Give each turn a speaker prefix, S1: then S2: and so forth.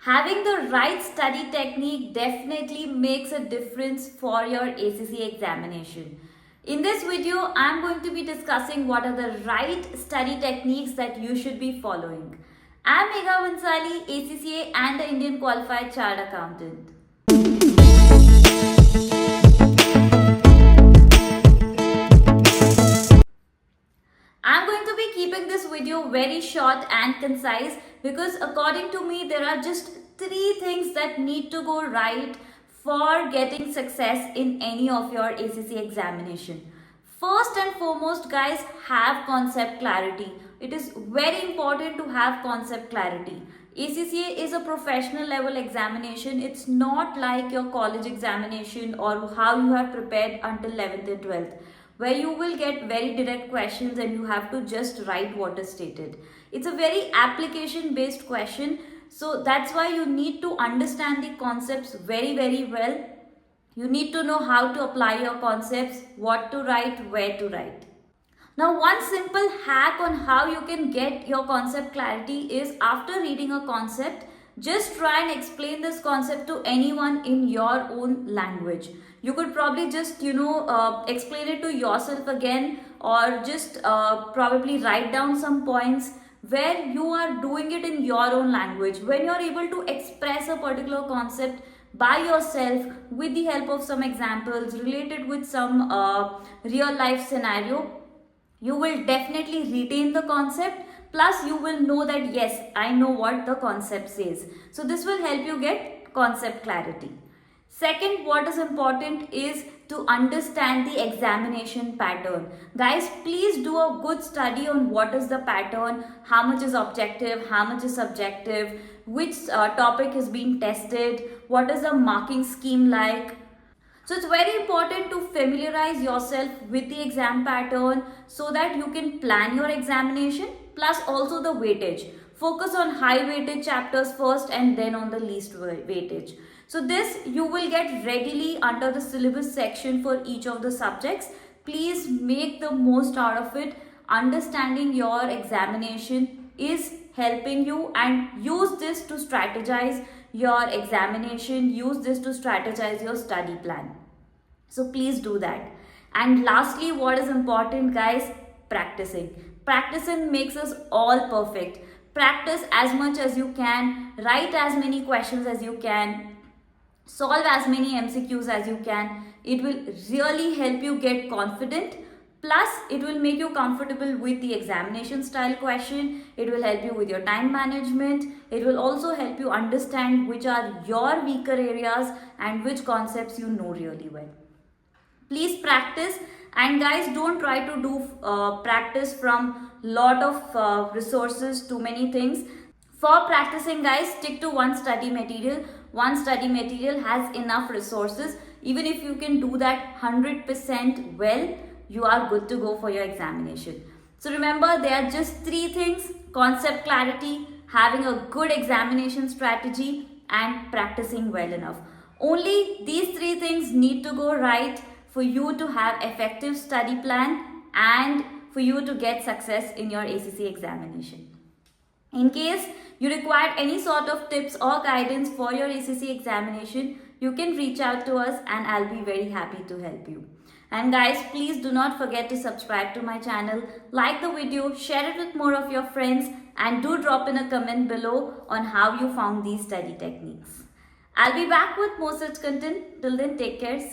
S1: Having the right study technique definitely makes a difference for your ACCA examination. In this video, I am going to be discussing what are the right study techniques that you should be following. I am Megha Bhansali, ACCA and the Indian Qualified Chartered Accountant. I am going to be keeping this video very short and concise because according to me there are just 3 things that need to go right for getting success in any of your ACCA examination. First and foremost, guys, have concept clarity. It is very important to have concept clarity. ACCA is a professional level examination. It's not like your college examination or how you have prepared until 11th and 12th, where you will get very direct questions and you have to just write what is stated. It's a very application based question, so that's why you need to understand the concepts very well. You need to know how to apply your concepts, what to write, where to write. Now, one simple hack on how you can get your concept clarity is, after reading a concept, just try and explain this concept to anyone in your own language. You could probably just, explain it to yourself again, or just probably write down some points where you are doing it in your own language. When you are able to express a particular concept by yourself with the help of some examples related with some real life scenario, you will definitely retain the concept. Plus, you will know that yes, I know what the concept says. So this will help you get concept clarity. Second, what is important is to understand the examination pattern. Guys, please do a good study on what is the pattern, how much is objective, how much is subjective, which topic is being tested, what is the marking scheme like. So it's very important to familiarize yourself with the exam pattern so that you can plan your examination, plus also the weightage. Focus on high weightage chapters first and then on the least weightage. So this you will get readily under the syllabus section for each of the subjects. Please make the most out of it. Understanding your examination is helping you, and use this to strategize your examination, use this to strategize your study plan. So please do that. And lastly, what is important, guys? Practicing. Practicing makes us all perfect. Practice as much as you can, write as many questions as you can, solve as many MCQs as you can. It will really help you get confident. Plus, it will make you comfortable with the examination style question. It will help you with your time management. It will also help you understand which are your weaker areas and which concepts you know really well. Please practice, and guys, don't try to do practice from lot of resources, too many things. For practicing, guys, stick to one study material. One study material has enough resources. Even if you can do that 100% well, you are good to go for your examination. So remember, there are just 3 things: concept clarity, having a good examination strategy, and practicing well enough. Only these 3 things need to go right for you to have effective study plan and for you to get success in your ACCA examination. In case you require any sort of tips or guidance for your ACCA examination, you can reach out to us and I'll be very happy to help you. And guys, please do not forget to subscribe to my channel, like the video, share it with more of your friends, and do drop in a comment below on how you found these study techniques. I'll be back with more such content. Till then, take care.